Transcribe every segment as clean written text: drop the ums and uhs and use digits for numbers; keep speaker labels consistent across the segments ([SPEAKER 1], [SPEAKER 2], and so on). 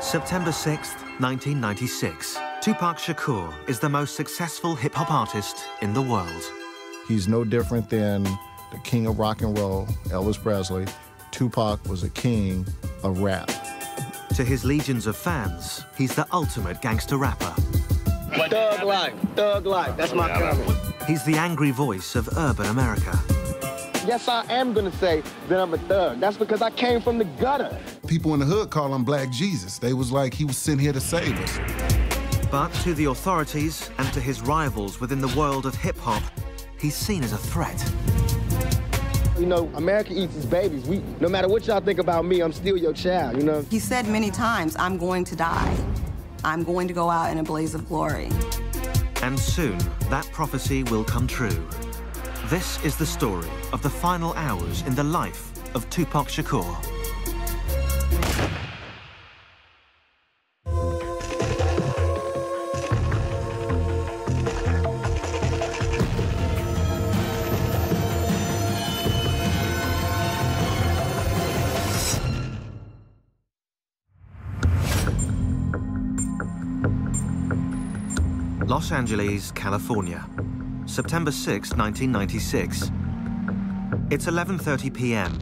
[SPEAKER 1] September 6th, 1996. Tupac Shakur is the most successful hip-hop artist in the world.
[SPEAKER 2] He's no different than the king of rock and roll, Elvis Presley. Tupac was a king of rap.
[SPEAKER 1] To his legions of fans, he's the ultimate gangster rapper.
[SPEAKER 3] Thug life, that's my comment.
[SPEAKER 1] He's the angry voice of urban America.
[SPEAKER 3] Yes, I am gonna say that I'm a thug. That's because I came from the gutter.
[SPEAKER 4] People in the hood call him Black Jesus. They was like, he was sitting here to save us.
[SPEAKER 1] But to the authorities and to his rivals within the world of hip-hop, he's seen as a threat.
[SPEAKER 3] You know, America eats its babies. No matter what y'all think about me, I'm still your child, you know?
[SPEAKER 5] He said many times, I'm going to die. I'm going to go out in a blaze of glory.
[SPEAKER 1] And soon, that prophecy will come true. This is the story of the final hours in the life of Tupac Shakur. Los Angeles, California. September 6, 1996. It's 11:30 p.m.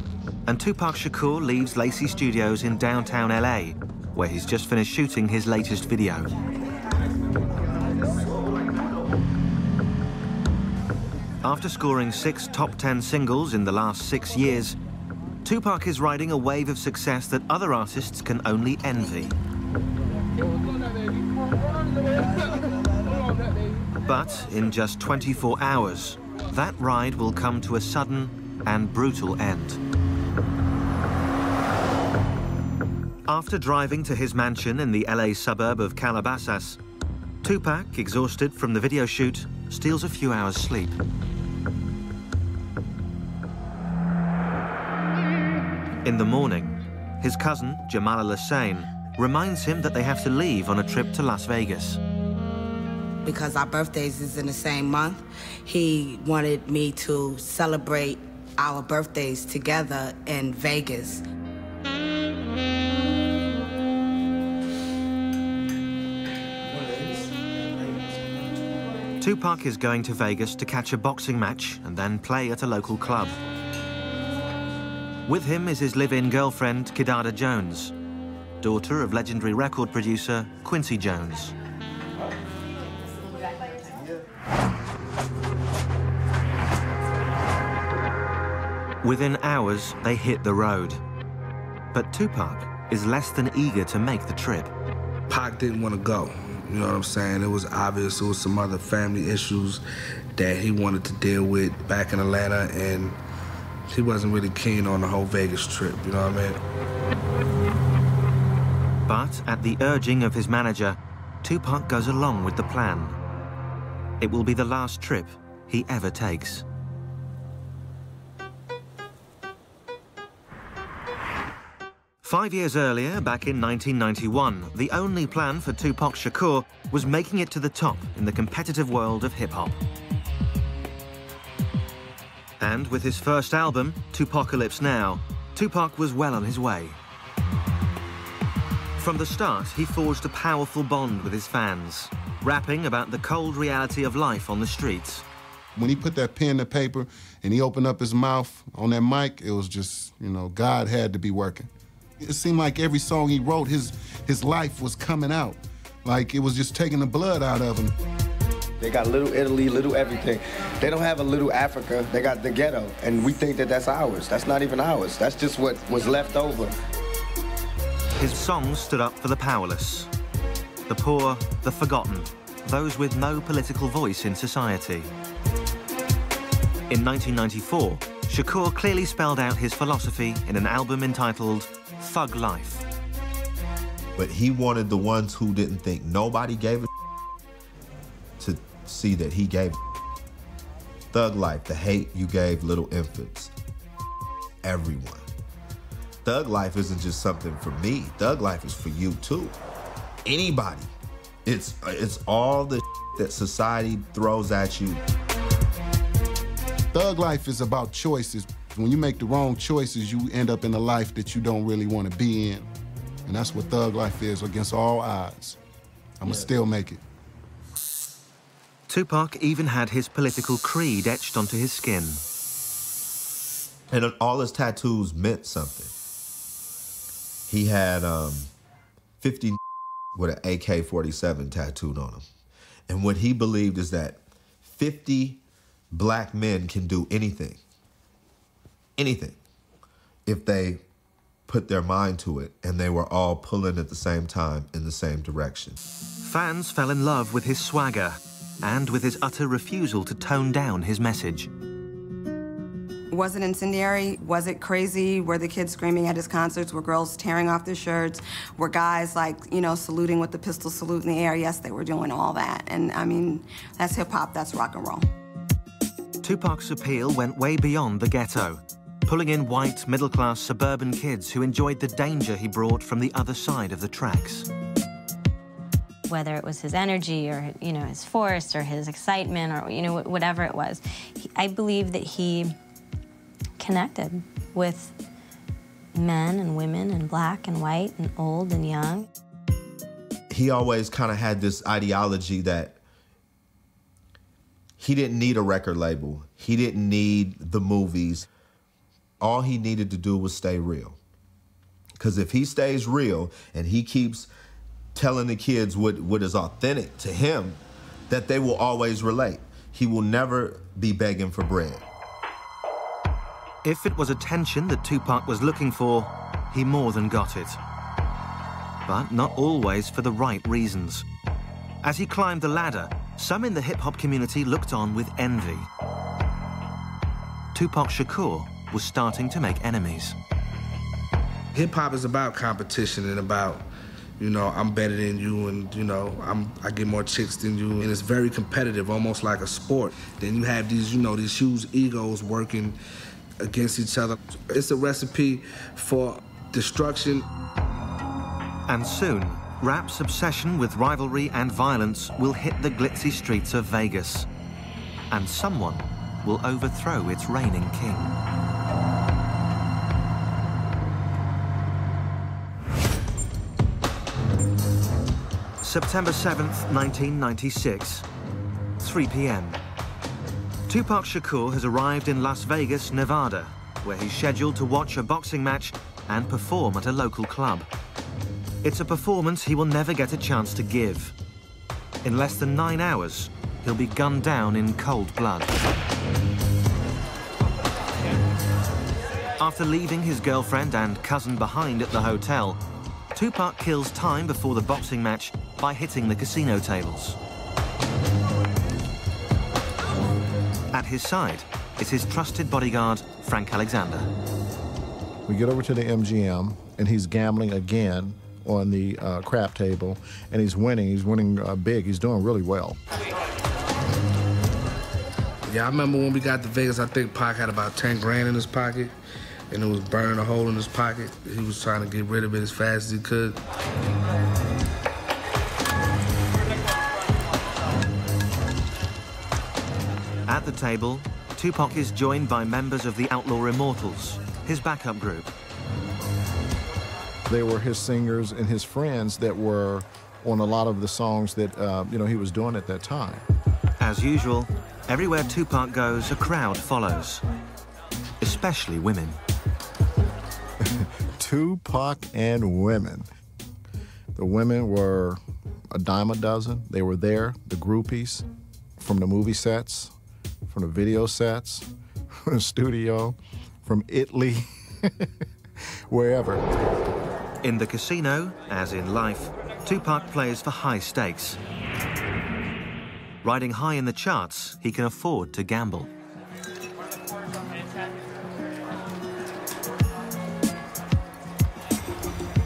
[SPEAKER 1] and Tupac Shakur leaves Lacey Studios in downtown LA, where he's just finished shooting his latest video. After scoring 6 top 10 singles in the last 6 years, Tupac is riding a wave of success that other artists can only envy. But in just 24 hours, that ride will come to a sudden and brutal end. After driving to his mansion in the LA suburb of Calabasas, Tupac, exhausted from the video shoot, steals a few hours' sleep. In the morning, his cousin, Jamal Al-Hussein, reminds him that they have to leave on a trip to Las Vegas.
[SPEAKER 6] Because our birthdays is in the same month, he wanted me to celebrate our birthdays together in Vegas.
[SPEAKER 1] Tupac is going to Vegas to catch a boxing match and then play at a local club. With him is his live-in girlfriend, Kidada Jones, daughter of legendary record producer Quincy Jones. Within hours, they hit the road. But Tupac is less than eager to make the trip.
[SPEAKER 7] Pac didn't want to go, you know what I'm saying? It was obvious there was some other family issues that he wanted to deal with back in Atlanta, and he wasn't really keen on the whole Vegas trip, you know what I mean?
[SPEAKER 1] But at the urging of his manager, Tupac goes along with the plan. It will be the last trip he ever takes. Five years earlier, back in 1991, the only plan for Tupac Shakur was making it to the top in the competitive world of hip-hop. And with his first album, Tupacalypse Now, Tupac was well on his way. From the start, he forged a powerful bond with his fans, rapping about the cold reality of life on the streets.
[SPEAKER 4] When he put that pen to paper and he opened up his mouth on that mic, it was just, you know, God had to be working. It seemed like every song he wrote, his life was coming out. Like it was just taking the blood out of him.
[SPEAKER 3] They got Little Italy, Little everything. They don't have a Little Africa, they got the ghetto. And we think that that's ours. That's not even ours. That's just what was left over.
[SPEAKER 1] His songs stood up for the powerless, the poor, the forgotten, those with no political voice in society. In 1994, Shakur clearly spelled out his philosophy in an album entitled Thug Life.
[SPEAKER 8] But he wanted the ones who didn't think nobody gave a to see that he gave a. Thug Life, the hate you gave little infants. Everyone. Thug Life isn't just something for me. Thug Life is for you too. Anybody. It's all the that society throws at you.
[SPEAKER 4] Thug Life is about choices. When you make the wrong choices, you end up in a life that you don't really want to be in. And that's what thug life is, against all odds. I'ma still make it.
[SPEAKER 1] Tupac even had his political creed etched onto his skin.
[SPEAKER 8] And all his tattoos meant something. He had 50 with an AK-47 tattooed on him. And what he believed is that 50 black men can do anything, if they put their mind to it, and they were all pulling at the same time in the same direction.
[SPEAKER 1] Fans fell in love with his swagger and with his utter refusal to tone down his message.
[SPEAKER 5] Was it incendiary? Was it crazy? Were the kids screaming at his concerts? Were girls tearing off their shirts? Were guys, like, you know, saluting with the pistol salute in the air? Yes, they were doing all that. And, I mean, that's hip-hop, that's rock and roll.
[SPEAKER 1] Tupac's appeal went way beyond the ghetto, pulling in white, middle-class suburban kids who enjoyed the danger he brought from the other side of the tracks.
[SPEAKER 9] Whether it was his energy or, you know, his force or his excitement or, you know, whatever it was, I believe that he connected with men and women and black and white and old and young.
[SPEAKER 8] He always kind of had this ideology that he didn't need a record label. He didn't need the movies. All he needed to do was stay real. Because if he stays real and he keeps telling the kids what is authentic to him, that they will always relate. He will never be begging for bread.
[SPEAKER 1] If it was attention that Tupac was looking for, he more than got it. But not always for the right reasons. As he climbed the ladder, some in the hip-hop community looked on with envy. Tupac Shakur was starting to make enemies.
[SPEAKER 7] Hip-hop is about competition and about, you know, I'm better than you, and, you know, I get more chicks than you, and it's very competitive, almost like a sport. Then you have these, you know, these huge egos working against each other. It's a recipe for destruction.
[SPEAKER 1] And soon, rap's obsession with rivalry and violence will hit the glitzy streets of Vegas. And someone will overthrow its reigning king. September 7th, 1996, 3 p.m. Tupac Shakur has arrived in Las Vegas, Nevada, where he's scheduled to watch a boxing match and perform at a local club. It's a performance he will never get a chance to give. In less than 9 hours, he'll be gunned down in cold blood. After leaving his girlfriend and cousin behind at the hotel, Tupac kills time before the boxing match by hitting the casino tables. At his side is his trusted bodyguard, Frank Alexander.
[SPEAKER 2] We get over to the MGM, and he's gambling again on the crap table, and he's winning. He's winning big. He's doing really well.
[SPEAKER 7] Yeah, I remember when we got to Vegas, I think Pac had about 10 grand in his pocket, and it was burning a hole in his pocket. He was trying to get rid of it as fast as he could.
[SPEAKER 1] At the table, Tupac is joined by members of the Outlaw Immortals, his backup group.
[SPEAKER 2] They were his singers and his friends that were on a lot of the songs that you know, he was doing at that time.
[SPEAKER 1] As usual, everywhere Tupac goes, a crowd follows, especially women.
[SPEAKER 2] Tupac and women. The women were a dime a dozen. They were there, the groupies, from the movie sets, from the video sets, from the studio, from Italy, wherever.
[SPEAKER 1] In the casino, as in life, Tupac plays for high stakes. Riding high in the charts, he can afford to gamble.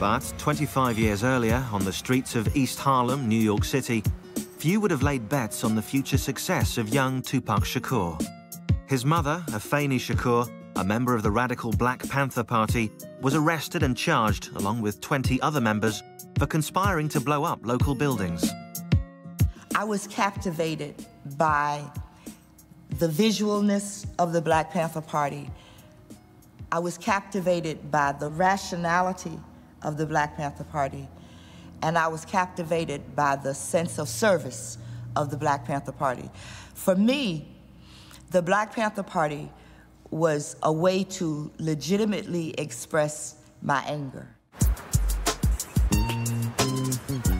[SPEAKER 1] But 25 years earlier, on the streets of East Harlem, New York City, few would have laid bets on the future success of young Tupac Shakur. His mother, Afeni Shakur, a member of the radical Black Panther Party, was arrested and charged, along with 20 other members, for conspiring to blow up local buildings.
[SPEAKER 10] I was captivated by the visualness of the Black Panther Party. I was captivated by the rationality of the Black Panther Party, and I was captivated by the sense of service of the Black Panther Party. For me, the Black Panther Party was a way to legitimately express my anger.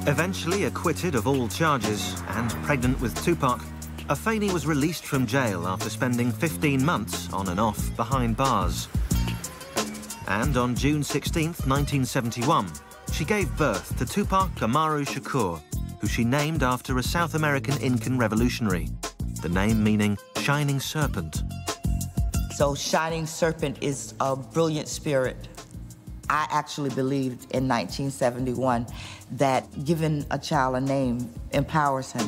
[SPEAKER 1] Eventually acquitted of all charges and pregnant with Tupac, Afeni was released from jail after spending 15 months on and off behind bars. And on June 16th, 1971, she gave birth to Tupac Amaru Shakur, who she named after a South American Incan revolutionary, the name meaning shining serpent.
[SPEAKER 10] So shining serpent is a brilliant spirit. I actually believed in 1971 that giving a child a name empowers him.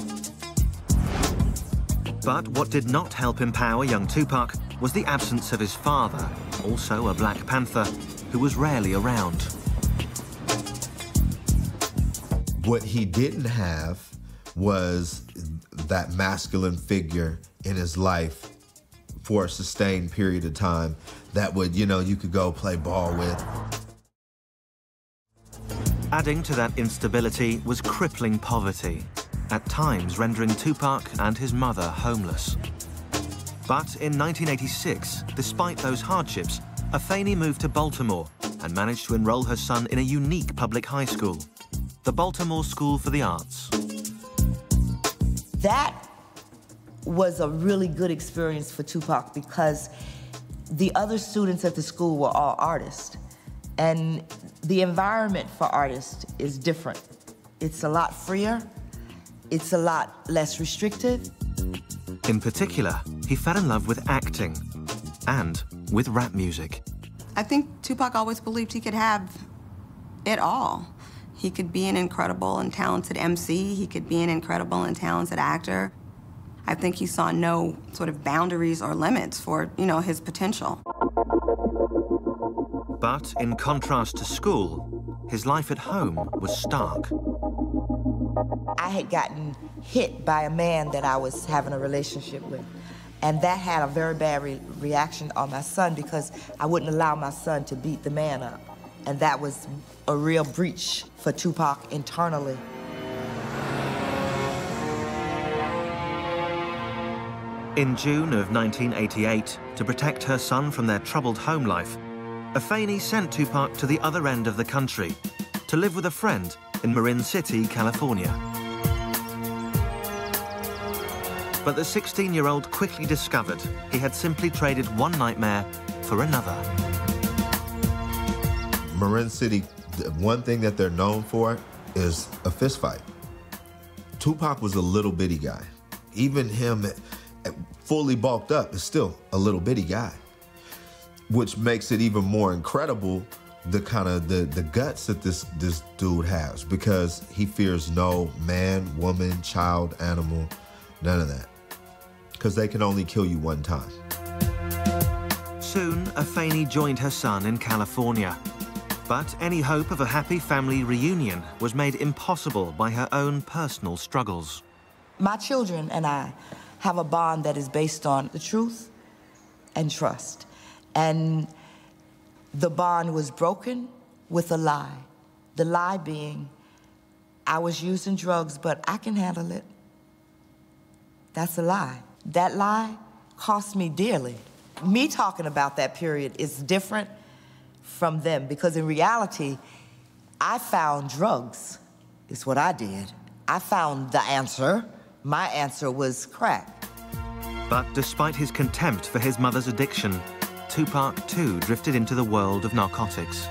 [SPEAKER 1] But what did not help empower young Tupac was the absence of his father, also a Black Panther, who was rarely around.
[SPEAKER 8] What he didn't have was that masculine figure in his life for a sustained period of time that would, you know, you could go play ball with.
[SPEAKER 1] Adding to that instability was crippling poverty, at times rendering Tupac and his mother homeless. But in 1986, despite those hardships, Afeni moved to Baltimore and managed to enroll her son in a unique public high school, the Baltimore School for the Arts.
[SPEAKER 10] That was a really good experience for Tupac because the other students at the school were all artists. And the environment for artists is different. It's a lot freer. It's a lot less restrictive.
[SPEAKER 1] In particular, he fell in love with acting and with rap music.
[SPEAKER 5] I think Tupac always believed he could have it all. He could be an incredible and talented MC. He could be an incredible and talented actor. I think he saw no sort of boundaries or limits for, you know, his potential.
[SPEAKER 1] But in contrast to school, his life at home was stark.
[SPEAKER 10] I had gotten hit by a man that I was having a relationship with. And that had a very bad reaction on my son because I wouldn't allow my son to beat the man up. And that was a real breach for Tupac internally.
[SPEAKER 1] In June of 1988, to protect her son from their troubled home life, Afeni sent Tupac to the other end of the country to live with a friend in Marin City, California. But the 16-year-old quickly discovered he had simply traded one nightmare for another.
[SPEAKER 8] Marin City, one thing that they're known for is a fist fight. Tupac was a little bitty guy. Even him, fully bulked up, is still a little bitty guy, which makes it even more incredible the kind of the guts that this dude has, because he fears no man, woman, child, animal, none of that, because they can only kill you one time.
[SPEAKER 1] Soon, Afeni joined her son in California. But any hope of a happy family reunion was made impossible by her own personal struggles.
[SPEAKER 10] My children and I have a bond that is based on the truth and trust. And the bond was broken with a lie. The lie being, I was using drugs, but I can handle it. That's a lie. That lie cost me dearly. Me talking about that period is different from them, because in reality, I found drugs, is what I did. I found the answer. My answer was crack.
[SPEAKER 1] But despite his contempt for his mother's addiction, Tupac too drifted into the world of narcotics.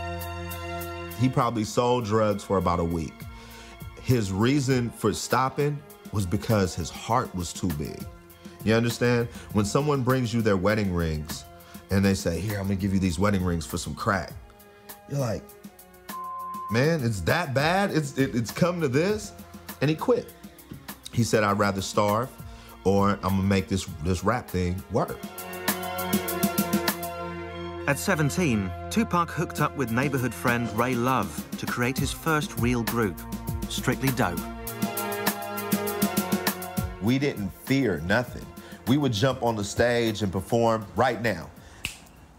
[SPEAKER 8] He probably sold drugs for about a week. His reason for stopping was because his heart was too big. You understand? When someone brings you their wedding rings and they say, here, I'm gonna give you these wedding rings for some crack, you're like, man, it's that bad? It's come to this? And he quit. He said, I'd rather starve or I'm gonna make this rap thing work.
[SPEAKER 1] At 17, Tupac hooked up with neighborhood friend Ray Love to create his first real group, Strictly Dope.
[SPEAKER 8] We didn't fear nothing. We would jump on the stage and perform right now.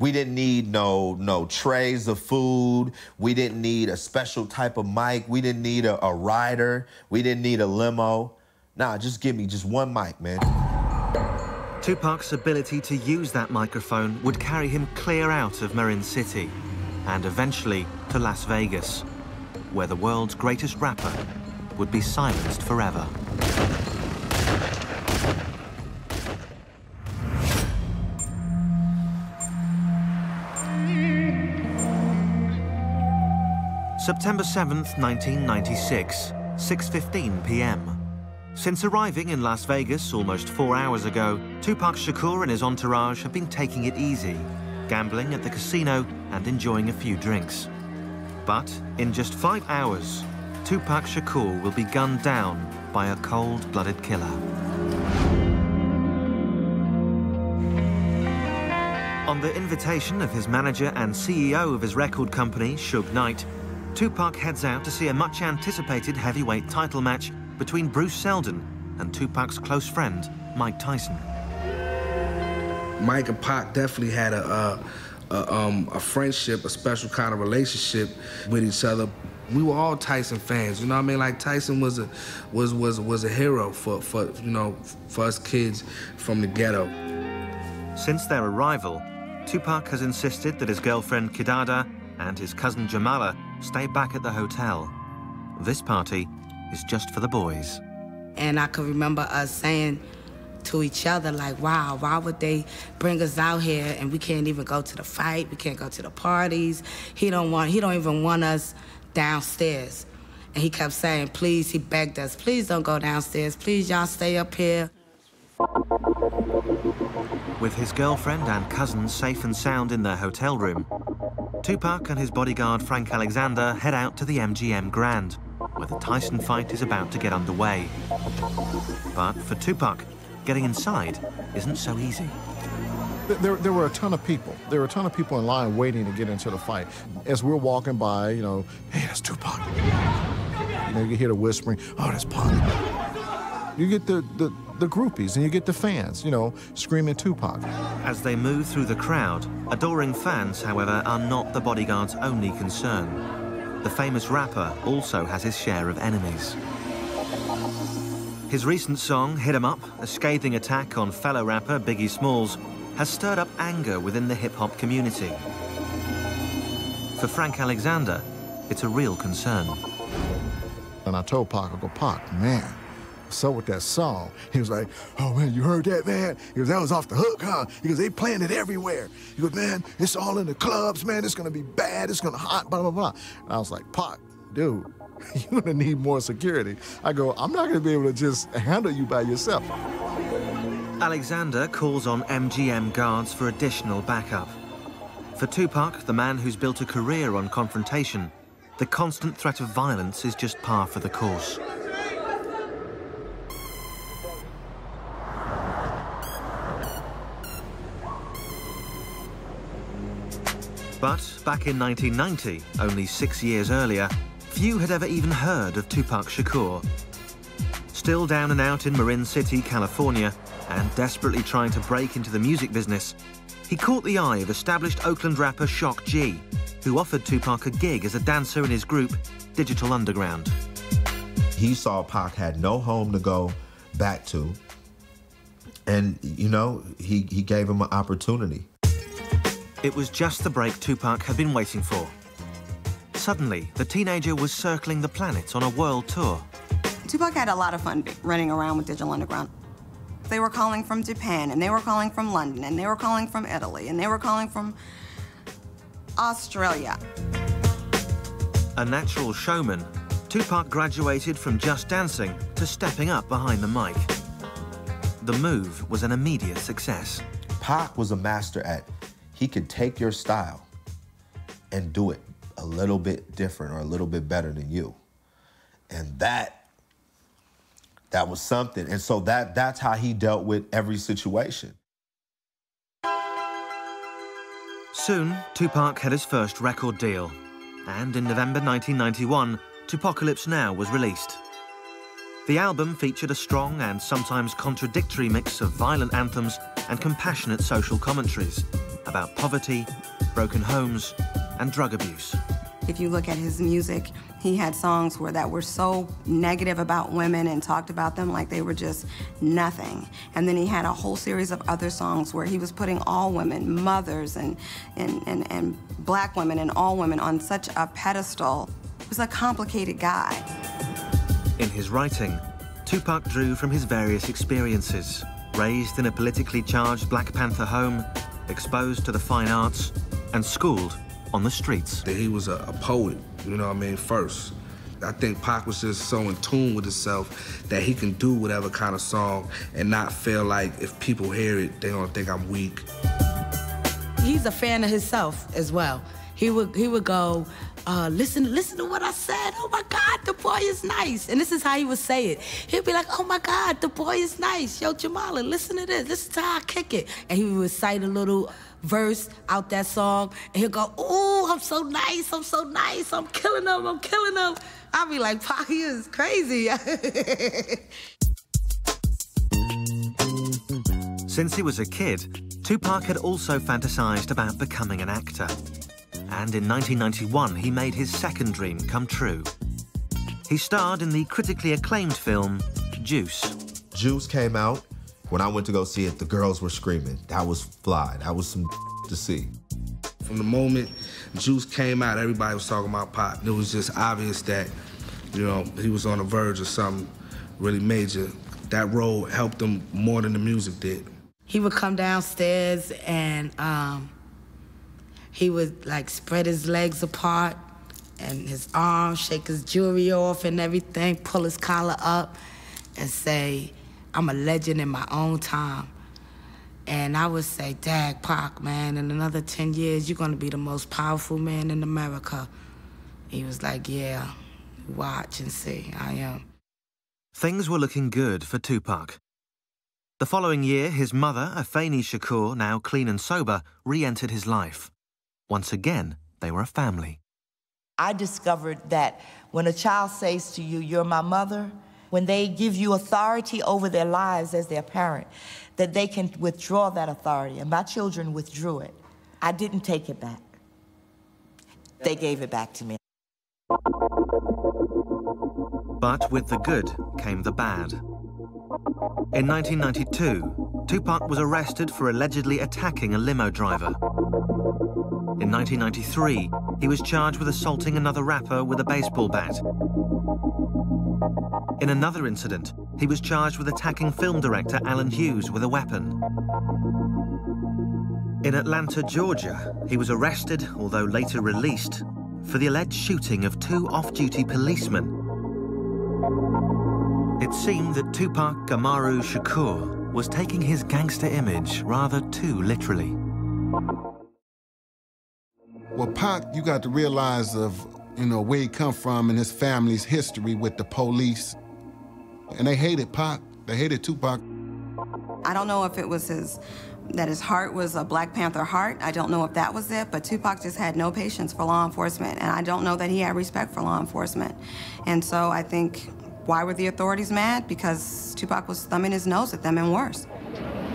[SPEAKER 8] We didn't need no trays of food. We didn't need a special type of mic. We didn't need a rider. We didn't need a limo. Nah, just give me just one mic, man.
[SPEAKER 1] Tupac's ability to use that microphone would carry him clear out of Marin City and eventually to Las Vegas, where the world's greatest rapper would be silenced forever. September 7th, 1996, 6:15 p.m. Since arriving in Las Vegas almost 4 hours ago, Tupac Shakur and his entourage have been taking it easy, gambling at the casino and enjoying a few drinks. But in just 5 hours, Tupac Shakur will be gunned down by a cold-blooded killer. On the invitation of his manager and CEO of his record company, Suge Knight, Tupac heads out to see a much-anticipated heavyweight title match between Bruce Seldon and Tupac's close friend, Mike Tyson.
[SPEAKER 7] Mike and Pac definitely had a friendship, a special kind of relationship with each other. We were all Tyson fans, you know what I mean? Like Tyson was a hero for us kids from the ghetto.
[SPEAKER 1] Since their arrival, Tupac has insisted that his girlfriend Kidada and his cousin Jamala stay back at the hotel. This party is just for the boys.
[SPEAKER 6] And I can remember us saying to each other, like, wow, why would they bring us out here and we can't even go to the fight, we can't go to the parties. He don't even want us downstairs. And he kept saying, please, he begged us, please don't go downstairs, please y'all stay up here.
[SPEAKER 1] With his girlfriend and cousin safe and sound in their hotel room, Tupac and his bodyguard Frank Alexander head out to the MGM Grand, where the Tyson fight is about to get underway. But for Tupac, getting inside isn't so easy.
[SPEAKER 2] There were a ton of people. There were a ton of people in line waiting to get into the fight. As we're walking by, you know, hey, that's Tupac. You know, you hear the whispering, oh, that's Pac. You get the groupies and you get the fans, you know, screaming Tupac.
[SPEAKER 1] As they move through the crowd, adoring fans, however, are not the bodyguard's only concern. The famous rapper also has his share of enemies. His recent song, Hit 'Em Up, a scathing attack on fellow rapper Biggie Smalls, has stirred up anger within the hip-hop community. For Frank Alexander, it's a real concern.
[SPEAKER 2] And I told Pac, I go, Pac, man, what's up with that song? He was like, oh, man, you heard that, man? He goes, that was off the hook, huh? He goes, they playing it everywhere. He goes, man, it's all in the clubs, man. It's going to be bad. It's going to hot, blah, blah, blah. And I was like, Pac, dude, you're going to need more security. I go, I'm not going to be able to just handle you by yourself.
[SPEAKER 1] Alexander calls on MGM guards for additional backup. For Tupac, the man who's built a career on confrontation, the constant threat of violence is just par for the course. But back in 1990, only 6 years earlier, few had ever even heard of Tupac Shakur. Still down and out in Marin City, California, and desperately trying to break into the music business, he caught the eye of established Oakland rapper Shock G, who offered Tupac a gig as a dancer in his group, Digital Underground.
[SPEAKER 8] He saw Pac had no home to go back to, and, you know, he gave him an opportunity.
[SPEAKER 1] It was just the break Tupac had been waiting for. Suddenly, the teenager was circling the planet on a world tour.
[SPEAKER 5] Tupac had a lot of fun running around with Digital Underground. They were calling from Japan, and they were calling from London, and they were calling from Italy, and they were calling from Australia.
[SPEAKER 1] A natural showman, Tupac graduated from just dancing to stepping up behind the mic. The move was an immediate success.
[SPEAKER 8] Pac was a master at, he could take your style and do it a little bit different or a little bit better than you. And that was something. And so that's how he dealt with every situation.
[SPEAKER 1] Soon, Tupac had his first record deal. And in November 1991, Tupacalypse Now was released. The album featured a strong and sometimes contradictory mix of violent anthems and compassionate social commentaries, about poverty, broken homes, and drug abuse.
[SPEAKER 5] If you look at his music, he had songs that were so negative about women and talked about them like they were just nothing. And then he had a whole series of other songs where he was putting all women, mothers and black women and all women on such a pedestal. He was a complicated guy.
[SPEAKER 1] In his writing, Tupac drew from his various experiences. Raised in a politically charged Black Panther home, exposed to the fine arts, and schooled on the streets.
[SPEAKER 7] He was a poet, you know what I mean, first. I think Pac was just so in tune with himself that he can do whatever kind of song and not feel like if people hear it, they don't think I'm weak.
[SPEAKER 6] He's a fan of himself as well. He would go, listen to what I said. Oh my God, the boy is nice. And this is how he would say it. He'd be like, oh my God, the boy is nice. Yo, Jamala, listen to this. Listen to how I kick it. And he would recite a little verse out that song, and he'll go, ooh, I'm so nice, I'm so nice, I'm killing them, I'm killing them. I'll be like, Pac, he is crazy.
[SPEAKER 1] Since he was a kid, Tupac had also fantasized about becoming an actor. And in 1991, he made his second dream come true. He starred in the critically acclaimed film, Juice.
[SPEAKER 8] Juice came out. When I went to go see it, the girls were screaming. That was fly. That was some to see.
[SPEAKER 7] From the moment Juice came out, everybody was talking about Pac. It was just obvious that, you know, he was on the verge of something really major. That role helped him more than the music did.
[SPEAKER 6] He would come downstairs and he would like spread his legs apart and his arms, shake his jewelry off and everything, pull his collar up and say, I'm a legend in my own time. And I would say, Dag, Pac, man, in another 10 years, you're gonna be the most powerful man in America. He was like, yeah, watch and see, I am.
[SPEAKER 1] Things were looking good for Tupac. The following year, his mother, Eyez Shakur, now clean and sober, re-entered his life. Once again, they were a family.
[SPEAKER 10] I discovered that when a child says to you, you're my mother, when they give you authority over their lives as their parent, that they can withdraw that authority. And my children withdrew it. I didn't take it back. They gave it back to me.
[SPEAKER 1] But with the good came the bad. In 1992, Tupac was arrested for allegedly attacking a limo driver. In 1993, he was charged with assaulting another rapper with a baseball bat. In another incident, he was charged with attacking film director Alan Hughes with a weapon. In Atlanta, Georgia, he was arrested, although later released, for the alleged shooting of 2 off-duty policemen. It seemed that Tupac Amaru Shakur was taking his gangster image rather too literally.
[SPEAKER 4] Well, Pac, you got to realize of, you know, where he come from and his family's history with the police. And they hated Pac. They hated Tupac.
[SPEAKER 5] I don't know if it was that his heart was a Black Panther heart. I don't know if that was it, but Tupac just had no patience for law enforcement, and I don't know that he had respect for law enforcement. And so I think, why were the authorities mad? Because Tupac was thumbing his nose at them and worse.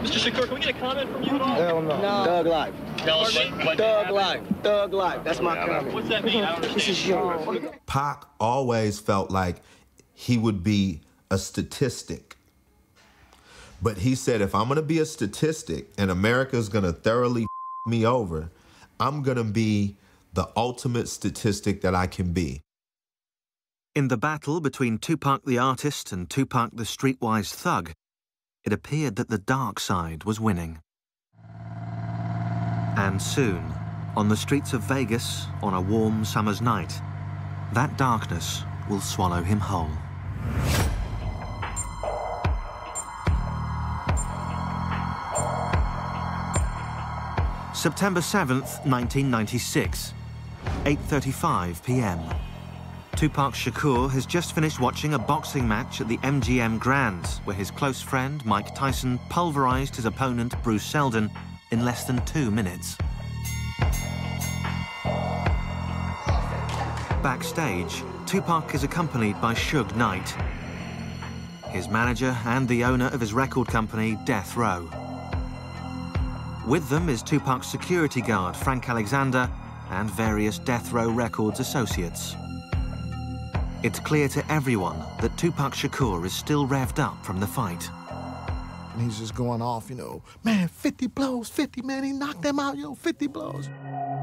[SPEAKER 11] Mr. Shakur, can we get a comment from you at all?
[SPEAKER 3] Hell no. Thug life. Thug life. Thug life. That's my comment.
[SPEAKER 11] What's that mean? I don't understand.
[SPEAKER 3] This is yours.
[SPEAKER 8] Pac always felt like he would be a statistic. But he said, if I'm gonna be a statistic and America's gonna thoroughly me over, I'm gonna be the ultimate statistic that I can be.
[SPEAKER 1] In the battle between Tupac the artist and Tupac the streetwise thug, it appeared that the dark side was winning. And soon, on the streets of Vegas, on a warm summer's night, that darkness will swallow him whole. September 7th, 1996, 8:35 p.m. Tupac Shakur has just finished watching a boxing match at the MGM Grand, where his close friend, Mike Tyson, pulverized his opponent, Bruce Seldon, in less than 2 minutes. Backstage, Tupac is accompanied by Suge Knight, his manager and the owner of his record company, Death Row. With them is Tupac's security guard, Frank Alexander, and various Death Row Records associates. It's clear to everyone that Tupac Shakur is still revved up from the fight.
[SPEAKER 2] And he's just going off, you know, man, 50 blows, 50, man, he knocked them out, yo, 50 blows.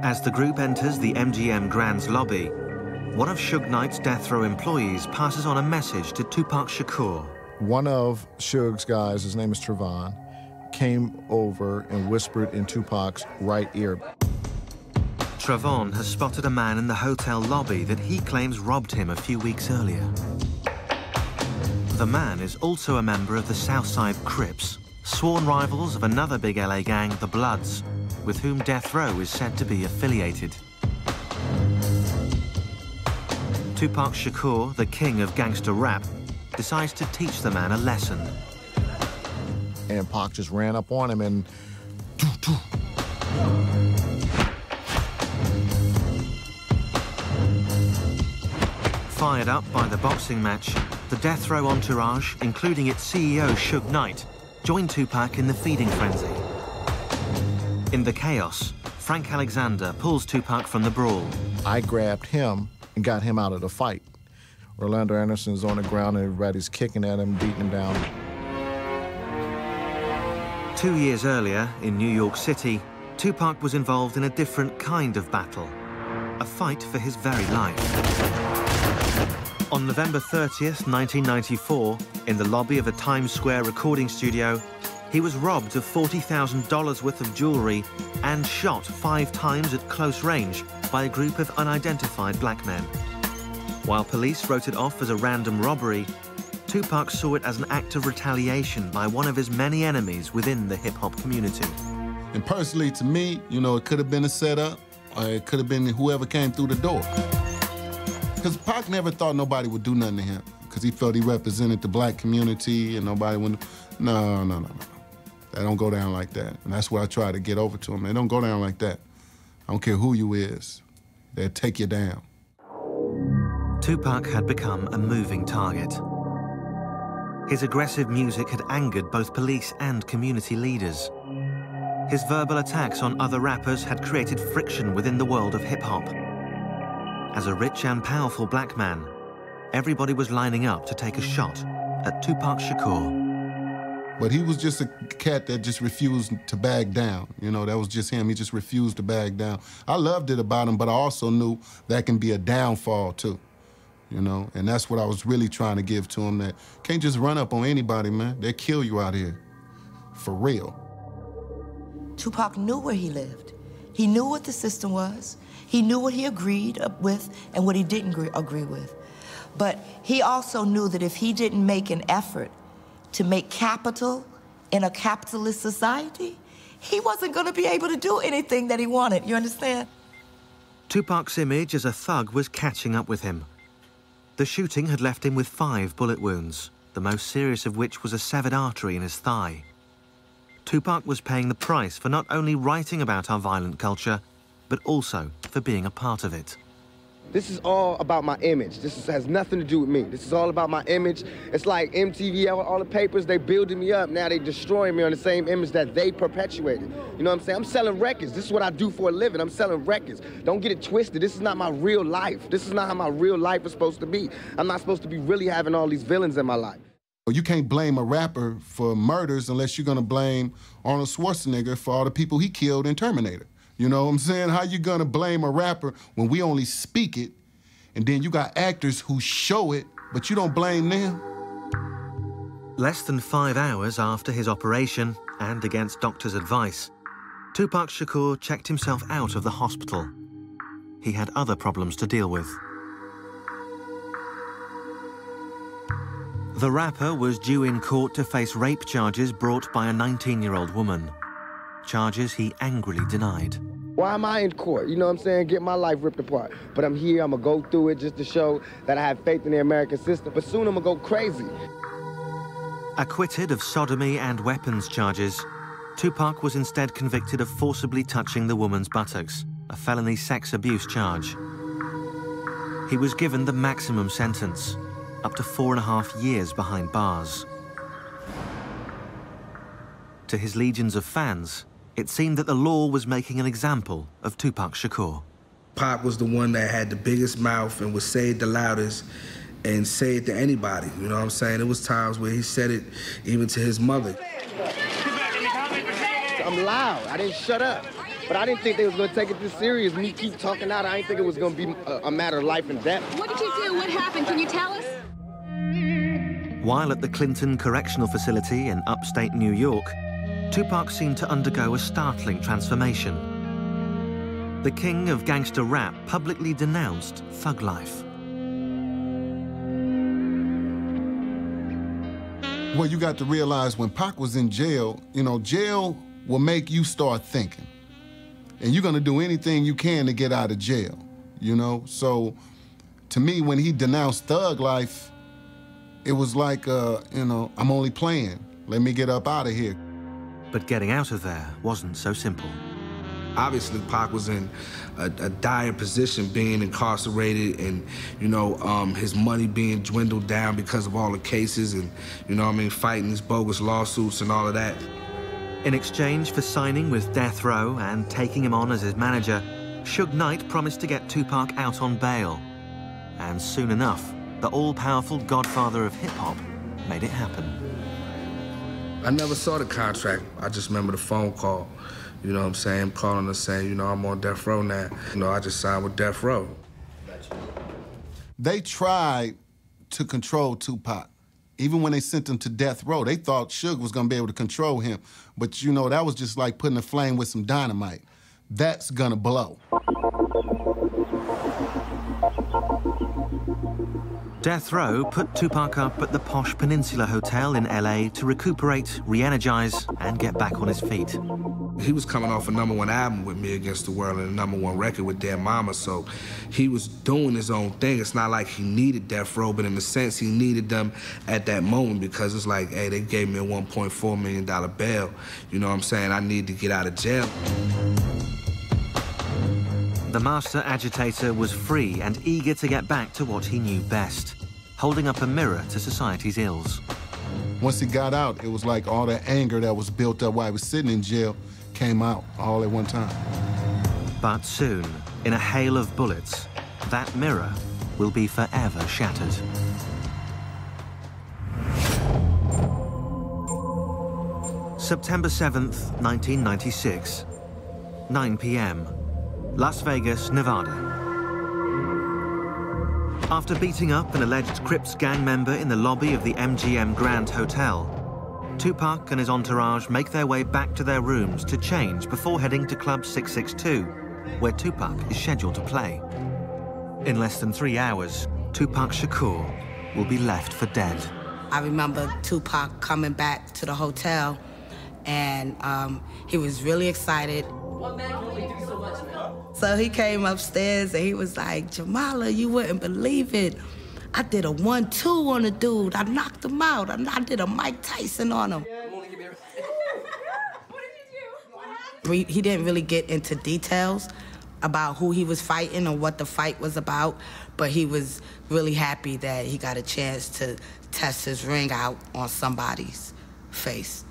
[SPEAKER 1] As the group enters the MGM Grand's lobby, one of Suge Knight's Death Row employees passes on a message to Tupac Shakur.
[SPEAKER 2] One of Suge's guys, his name is Trevon, came over and whispered in Tupac's right ear.
[SPEAKER 1] Trevon has spotted a man in the hotel lobby that he claims robbed him a few weeks earlier. The man is also a member of the Southside Crips, sworn rivals of another big LA gang, the Bloods, with whom Death Row is said to be affiliated. Tupac Shakur, the king of gangster rap, decides to teach the man a lesson.
[SPEAKER 2] And Pac just ran up on him and...
[SPEAKER 1] Fired up by the boxing match, the Death Row entourage, including its CEO, Suge Knight, joined Tupac in the feeding frenzy. In the chaos, Frank Alexander pulls Tupac from the brawl.
[SPEAKER 2] I grabbed him and got him out of the fight. Orlando Anderson's on the ground and everybody's kicking at him, beating him down.
[SPEAKER 1] 2 years earlier, in New York City, Tupac was involved in a different kind of battle, a fight for his very life. On November 30th, 1994, in the lobby of a Times Square recording studio, he was robbed of $40,000 worth of jewelry and shot 5 times at close range by a group of unidentified black men. While police wrote it off as a random robbery, Tupac saw it as an act of retaliation by one of his many enemies within the hip-hop community.
[SPEAKER 4] And personally, to me, you know, it could have been a setup, or it could have been whoever came through the door. Because Pac never thought nobody would do nothing to him, because he felt he represented the black community and nobody would... No. That don't go down like that. And that's what I try to get over to him. They don't go down like that. I don't care who you is. They'll take you down.
[SPEAKER 1] Tupac had become a moving target. His aggressive music had angered both police and community leaders. His verbal attacks on other rappers had created friction within the world of hip-hop. As a rich and powerful black man, everybody was lining up to take a shot at Tupac Shakur.
[SPEAKER 4] But he was just a cat that just refused to back down. You know, that was just him. He just refused to back down. I loved it about him, but I also knew that can be a downfall, too. You know, and that's what I was really trying to give to him, that can't just run up on anybody, man. They'll kill you out here. For real.
[SPEAKER 10] Tupac knew where he lived. He knew what the system was. He knew what he agreed with and what he didn't agree with. But he also knew that if he didn't make an effort to make capital in a capitalist society, he wasn't going to be able to do anything that he wanted, you understand?
[SPEAKER 1] Tupac's image as a thug was catching up with him. The shooting had left him with 5 bullet wounds, the most serious of which was a severed artery in his thigh. Tupac was paying the price for not only writing about our violent culture, but also for being a part of it.
[SPEAKER 3] This is all about my image. Has nothing to do with me. This is all about my image. It's like MTV, all the papers, they building me up. Now they destroying me on the same image that they perpetuated. You know what I'm saying? I'm selling records. This is what I do for a living. I'm selling records. Don't get it twisted. This is not my real life. This is not how my real life is supposed to be. I'm not supposed to be really having all these villains in my life.
[SPEAKER 4] You can't blame a rapper for murders unless you're gonna blame Arnold Schwarzenegger for all the people he killed in Terminator. You know what I'm saying? How you gonna blame a rapper when we only speak it, and then you got actors who show it, but you don't blame them?
[SPEAKER 1] Less than 5 hours after his operation, and against doctors' advice, Tupac Shakur checked himself out of the hospital. He had other problems to deal with. The rapper was due in court to face rape charges brought by a 19-year-old woman. Charges he angrily denied.
[SPEAKER 3] Why am I in court? You know what I'm saying? Get my life ripped apart. But I'm here, I'm gonna go through it just to show that I have faith in the American system. But soon I'm gonna go crazy.
[SPEAKER 1] Acquitted of sodomy and weapons charges, Tupac was instead convicted of forcibly touching the woman's buttocks, a felony sex abuse charge. He was given the maximum sentence, up to 4.5 years behind bars. To his legions of fans, it seemed that the law was making an example of Tupac Shakur.
[SPEAKER 7] Pac was the one that had the biggest mouth and would say it the loudest and say it to anybody, you know what I'm saying? There was times where he said it even to his mother.
[SPEAKER 3] I'm loud, I didn't shut up. But I didn't think they was gonna take it this serious. Me keep talking out, I didn't think it was gonna be a matter of life and death.
[SPEAKER 12] What did you do? What happened? Can you tell us?
[SPEAKER 1] While at the Clinton Correctional Facility in upstate New York, Tupac seemed to undergo a startling transformation. The king of gangster rap publicly denounced thug life.
[SPEAKER 4] Well, you got to realize when Pac was in jail, you know, jail will make you start thinking. And you're gonna do anything you can to get out of jail, you know? So, to me, when he denounced thug life, it was like, you know, I'm only playing. Let me get up out of here.
[SPEAKER 1] But getting out of there wasn't so simple.
[SPEAKER 7] Obviously, Pac was in a dire position, being incarcerated and, you know, his money being dwindled down because of all the cases and, you know what I mean, fighting these bogus lawsuits and all of that.
[SPEAKER 1] In exchange for signing with Death Row and taking him on as his manager, Suge Knight promised to get Tupac out on bail. And soon enough, the all-powerful godfather of hip-hop made it happen.
[SPEAKER 7] I never saw the contract. I just remember the phone call. You know what I'm saying? Calling us saying, you know, I'm on Death Row now. You know, I just signed with Death Row.
[SPEAKER 4] They tried to control Tupac. Even when they sent him to Death Row, they thought Suge was gonna be able to control him. But you know, that was just like putting a flame with some dynamite. That's gonna blow.
[SPEAKER 1] Death Row put Tupac up at the posh Peninsula Hotel in LA to recuperate, re-energize, and get back on his feet.
[SPEAKER 7] He was coming off a #1 album with Me Against the World and a #1 record with Dead Mama, so he was doing his own thing. It's not like he needed Death Row, but in a sense, he needed them at that moment because it's like, hey, they gave me a $1.4 million bail. You know what I'm saying? I need to get out of jail.
[SPEAKER 1] The master agitator was free and eager to get back to what he knew best, holding up a mirror to society's ills.
[SPEAKER 4] Once he got out, it was like all that anger that was built up while he was sitting in jail came out all at one time.
[SPEAKER 1] But soon, in a hail of bullets, that mirror will be forever shattered. September 7th, 1996, 9 p.m., Las Vegas, Nevada. After beating up an alleged Crips gang member in the lobby of the MGM Grand Hotel, Tupac and his entourage make their way back to their rooms to change before heading to Club 662, where Tupac is scheduled to play. In less than 3 hours, Tupac Shakur will be left for dead.
[SPEAKER 6] I remember Tupac coming back to the hotel, and he was really excited. So he came upstairs and he was like, Jamala, you wouldn't believe it. I did a 1-2 on a dude. I knocked him out. I did a Mike Tyson on him. He didn't really get into details about who he was fighting or what the fight was about, but he was really happy that he got a chance to test his ring out on somebody's face.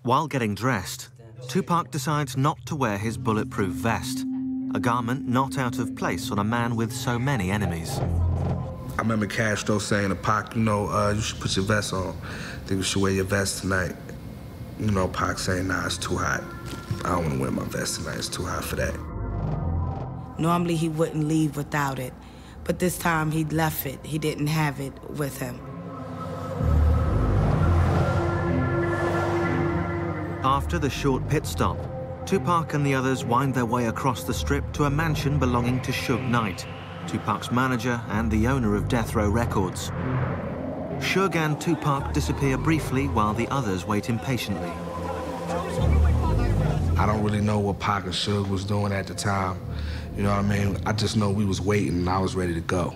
[SPEAKER 1] While getting dressed, Tupac decides not to wear his bulletproof vest, a garment not out of place on a man with so many enemies.
[SPEAKER 7] I remember Castro saying to Pac, you know, you should put your vest on. I think you should wear your vest tonight. You know, Pac saying, nah, it's too hot. I don't want to wear my vest tonight. It's too hot for that.
[SPEAKER 6] Normally, he wouldn't leave without it, but this time he left it. He didn't have it with him.
[SPEAKER 1] After the short pit stop, Tupac and the others wind their way across the strip to a mansion belonging to Suge Knight, Tupac's manager and the owner of Death Row Records. Suge and Tupac disappear briefly while the others wait impatiently.
[SPEAKER 7] I don't really know what Pac and Suge was doing at the time. You know what I mean? I just know we was waiting and I was ready to go.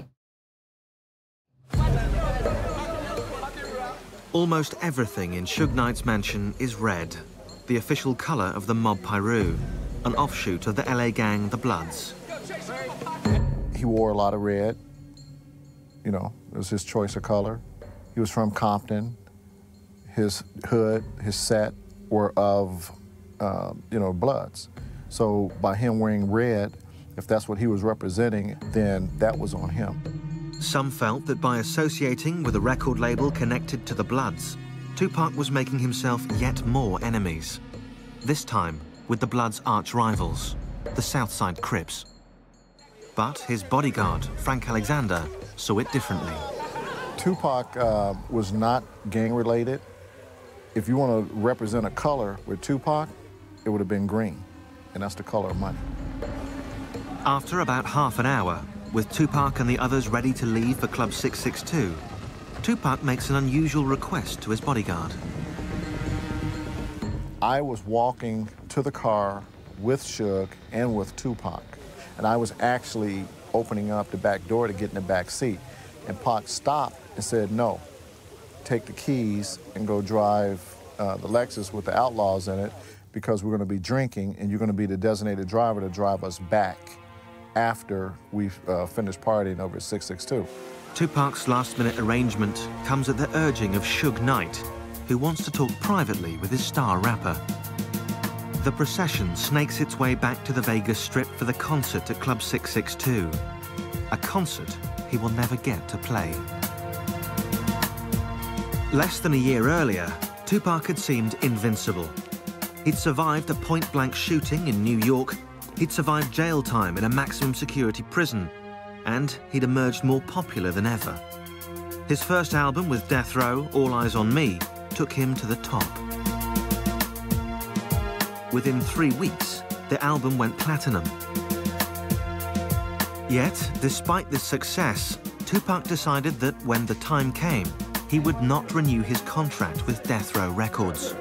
[SPEAKER 1] Almost everything in Suge Knight's mansion is red, the official color of the Mob Piru, an offshoot of the LA gang, the Bloods.
[SPEAKER 2] He wore a lot of red. You know, it was his choice of color. He was from Compton. his hood, his set were of, you know, Bloods. So by him wearing red, if that's what he was representing, then that was on him.
[SPEAKER 1] Some felt that by associating with a record label connected to the Bloods, Tupac was making himself yet more enemies. This time with the Bloods' arch rivals, the Southside Crips. But his bodyguard, Frank Alexander, saw it differently.
[SPEAKER 2] Tupac was not gang-related. If you want to represent a color with Tupac, it would have been green, and that's the color of money.
[SPEAKER 1] After about half an hour, with Tupac and the others ready to leave for Club 662, Tupac makes an unusual request to his bodyguard.
[SPEAKER 2] I was walking to the car with Suge and with Tupac, and I was actually opening up the back door to get in the back seat. And Pac stopped and said, no, take the keys and go drive the Lexus with the Outlaws in it, because we're going to be drinking and you're going to be the designated driver to drive us back after we've finished partying over at 662.
[SPEAKER 1] Tupac's last-minute arrangement comes at the urging of Suge Knight, who wants to talk privately with his star rapper. The procession snakes its way back to the Vegas Strip for the concert at Club 662, a concert he will never get to play. Less than a year earlier, Tupac had seemed invincible. He'd survived a point-blank shooting in New York, he'd survived jail time in a maximum security prison, and he'd emerged more popular than ever. His first album with Death Row, All Eyez on Me, took him to the top. Within 3 weeks, the album went platinum. Yet, despite this success, Tupac decided that when the time came, he would not renew his contract with Death Row Records.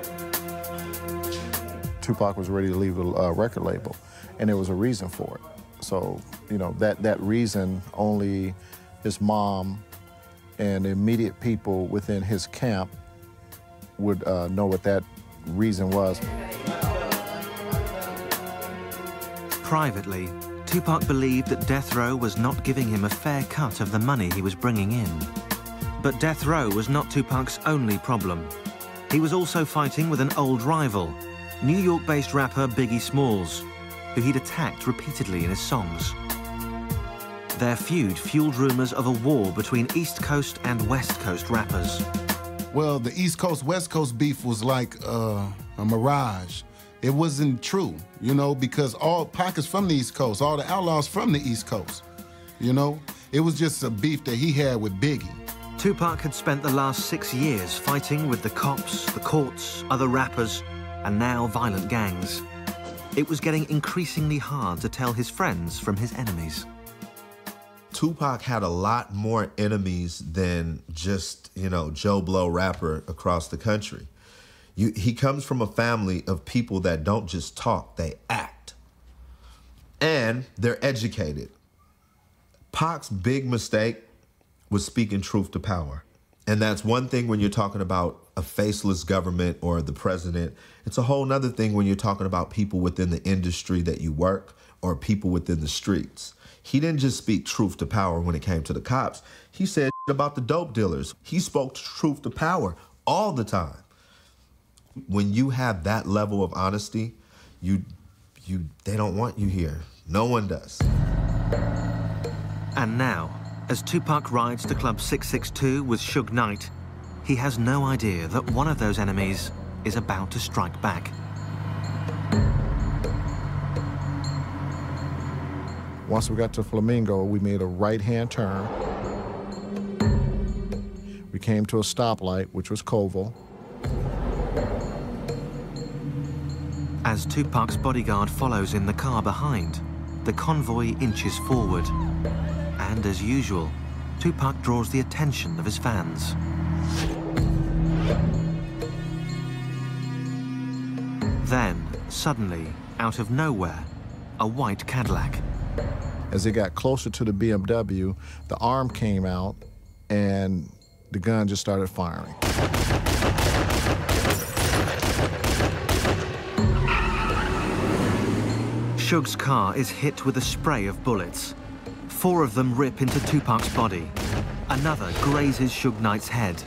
[SPEAKER 2] Tupac was ready to leave the record label, and there was a reason for it. So, you know, that reason only his mom and the immediate people within his camp would know what that reason was.
[SPEAKER 1] Privately, Tupac believed that Death Row was not giving him a fair cut of the money he was bringing in. But Death Row was not Tupac's only problem. He was also fighting with an old rival, New York-based rapper Biggie Smalls, who he'd attacked repeatedly in his songs. Their feud fueled rumors of a war between East Coast and West Coast rappers.
[SPEAKER 4] Well, the East Coast-West Coast beef was like a mirage. It wasn't true, you know, because all Pac is from the East Coast, all the Outlaws from the East Coast, you know? It was just a beef that he had with Biggie.
[SPEAKER 1] Tupac had spent the last 6 years fighting with the cops, the courts, other rappers, and now violent gangs. It was getting increasingly hard to tell his friends from his enemies.
[SPEAKER 8] Tupac had a lot more enemies than just, you know, Joe Blow rapper across the country. He comes from a family of people that don't just talk, they act. And they're educated. Pac's big mistake was speaking truth to power. And that's one thing when you're talking about a faceless government or the president. It's a whole nother thing when you're talking about people within the industry that you work or people within the streets. He didn't just speak truth to power when it came to the cops. He said about the dope dealers. He spoke truth to power all the time. When you have that level of honesty, they don't want you here. No one does.
[SPEAKER 1] And now, as Tupac rides to Club 662 with Suge Knight, he has no idea that one of those enemies is about to strike back.
[SPEAKER 2] Once we got to Flamingo, we made a right-hand turn. We came to a stoplight, which was Koval.
[SPEAKER 1] As Tupac's bodyguard follows in the car behind, the convoy inches forward. And as usual, Tupac draws the attention of his fans. Then, suddenly, out of nowhere, a white Cadillac.
[SPEAKER 2] As it got closer to the BMW, the arm came out and the gun just started firing.
[SPEAKER 1] Suge's car is hit with a spray of bullets. 4 of them rip into Tupac's body. Another grazes Suge Knight's head.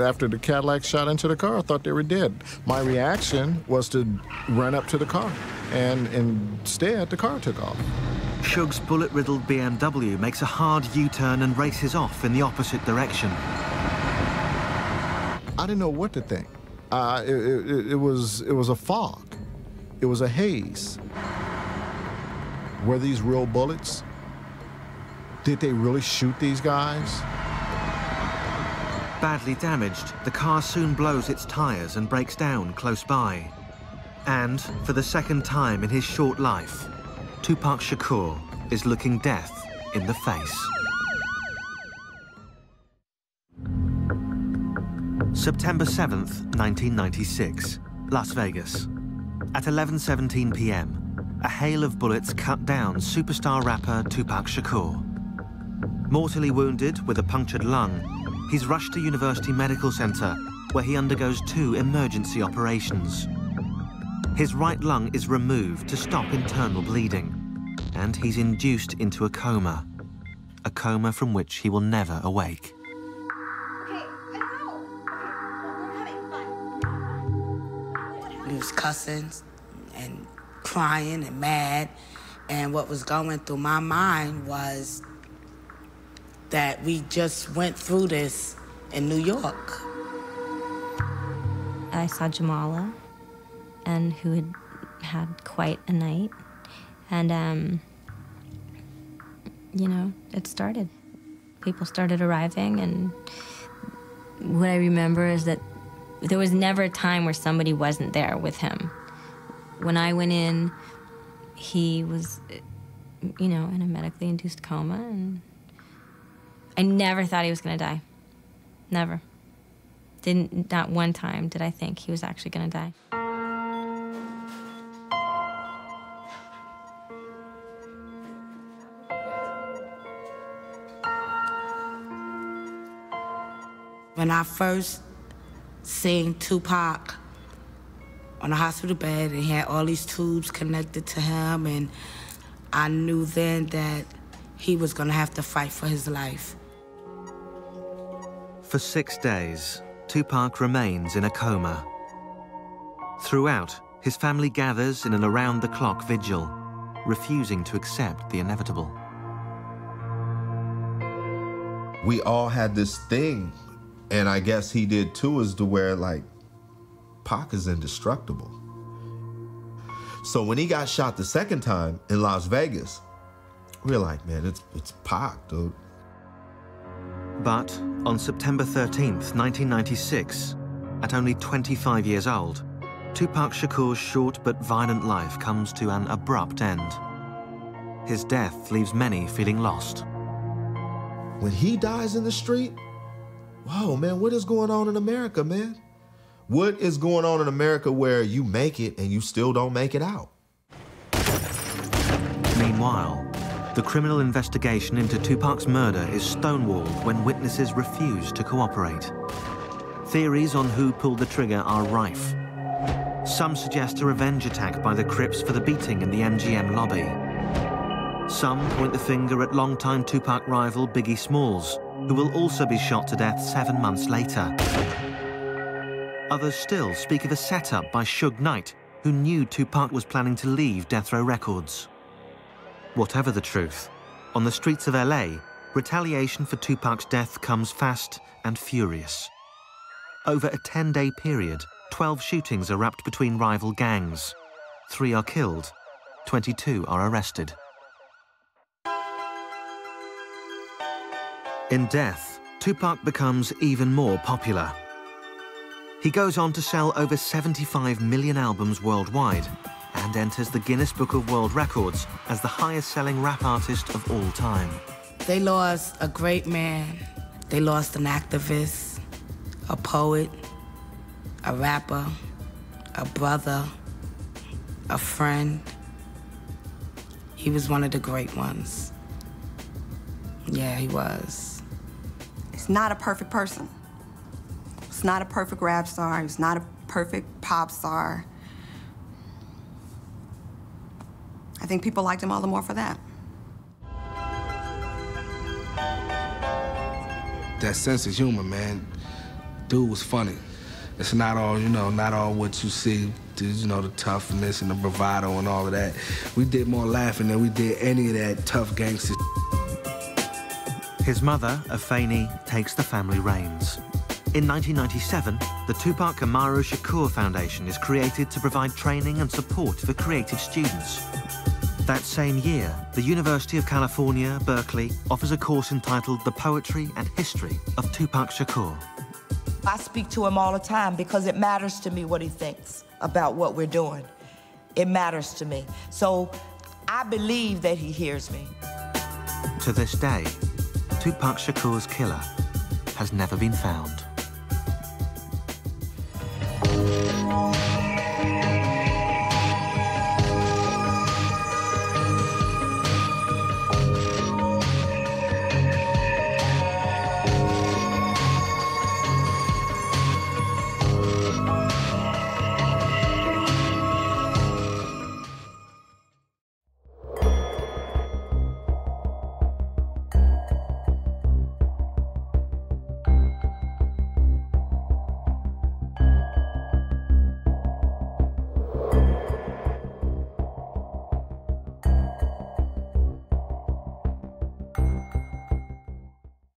[SPEAKER 2] after the Cadillac shot into the car, I thought they were dead. My reaction was to run up to the car, and instead, the car took off.
[SPEAKER 1] Suge's bullet-riddled BMW makes a hard U-turn and races off in the opposite direction.
[SPEAKER 2] I didn't know what to think. It was a fog. It was a haze. Were these real bullets? Did they really shoot these guys?
[SPEAKER 1] Badly damaged, the car soon blows its tires and breaks down close by. And, for the second time in his short life, Tupac Shakur is looking death in the face. September 7th, 1996, Las Vegas. At 11:17 p.m., a hail of bullets cut down superstar rapper Tupac Shakur. Mortally wounded with a punctured lung, he's rushed to University Medical Center, where he undergoes 2 emergency operations. His right lung is removed to stop internal bleeding, and he's induced into a coma from which he will never awake.
[SPEAKER 6] He was cussing and crying and mad, and what was going through my mind was that we just went through this in New York.
[SPEAKER 9] I saw Jamala, and who had quite a night, and you know, it started. People started arriving, and what I remember is that there was never a time where somebody wasn't there with him. When I went in, he was, you know, in a medically induced coma, and I never thought he was gonna die. Never. Not one time did I think he was actually gonna die.
[SPEAKER 6] When I first seen Tupac on a hospital bed, and he had all these tubes connected to him, and I knew then that he was gonna have to fight for his life.
[SPEAKER 1] For 6 days, Tupac remains in a coma. Throughout, his family gathers in an around-the-clock vigil, refusing to accept the inevitable.
[SPEAKER 8] We all had this thing, and I guess he did too, is to where, like, Pac is indestructible. So when he got shot the second time in Las Vegas, we were like, man, it's Pac, dude.
[SPEAKER 1] But on September 13th, 1996, at only 25 years old, Tupac Shakur's short but violent life comes to an abrupt end. His death leaves many feeling lost.
[SPEAKER 8] When he dies in the street, whoa, man, what is going on in America, man? What is going on in America where you make it and you still don't make it out?
[SPEAKER 1] Meanwhile, the criminal investigation into Tupac's murder is stonewalled when witnesses refuse to cooperate. Theories on who pulled the trigger are rife. Some suggest a revenge attack by the Crips for the beating in the MGM lobby. Some point the finger at longtime Tupac rival Biggie Smalls, who will also be shot to death 7 months later. Others still speak of a setup by Suge Knight, who knew Tupac was planning to leave Death Row Records. Whatever the truth, on the streets of LA, retaliation for Tupac's death comes fast and furious. Over a 10-day period, 12 shootings erupt between rival gangs. 3 are killed, 22 are arrested. In death, Tupac becomes even more popular. He goes on to sell over 75 million albums worldwide and enters the Guinness Book of World Records as the highest-selling rap artist of all time.
[SPEAKER 6] They lost a great man. They lost an activist, a poet, a rapper, a brother, a friend. He was one of the great ones. Yeah, he was.
[SPEAKER 5] He's not a perfect person. He's not a perfect rap star. He's not a perfect pop star. I think people liked him all the more for that.
[SPEAKER 7] That sense of humor, man. dude was funny. It's not all, you know, not all what you see, you know, the toughness and the bravado and all of that. We did more laughing than we did any of that tough gangster.
[SPEAKER 1] His mother, Afeni, takes the family reins. In 1997, the Tupac Shakur Foundation is created to provide training and support for creative students. That same year, the University of California, Berkeley, offers a course entitled The Poetry and History of Tupac Shakur.
[SPEAKER 10] I speak to him all the time because it matters to me what he thinks about what we're doing. It matters to me. So I believe that he hears me.
[SPEAKER 1] To this day, Tupac Shakur's killer has never been found.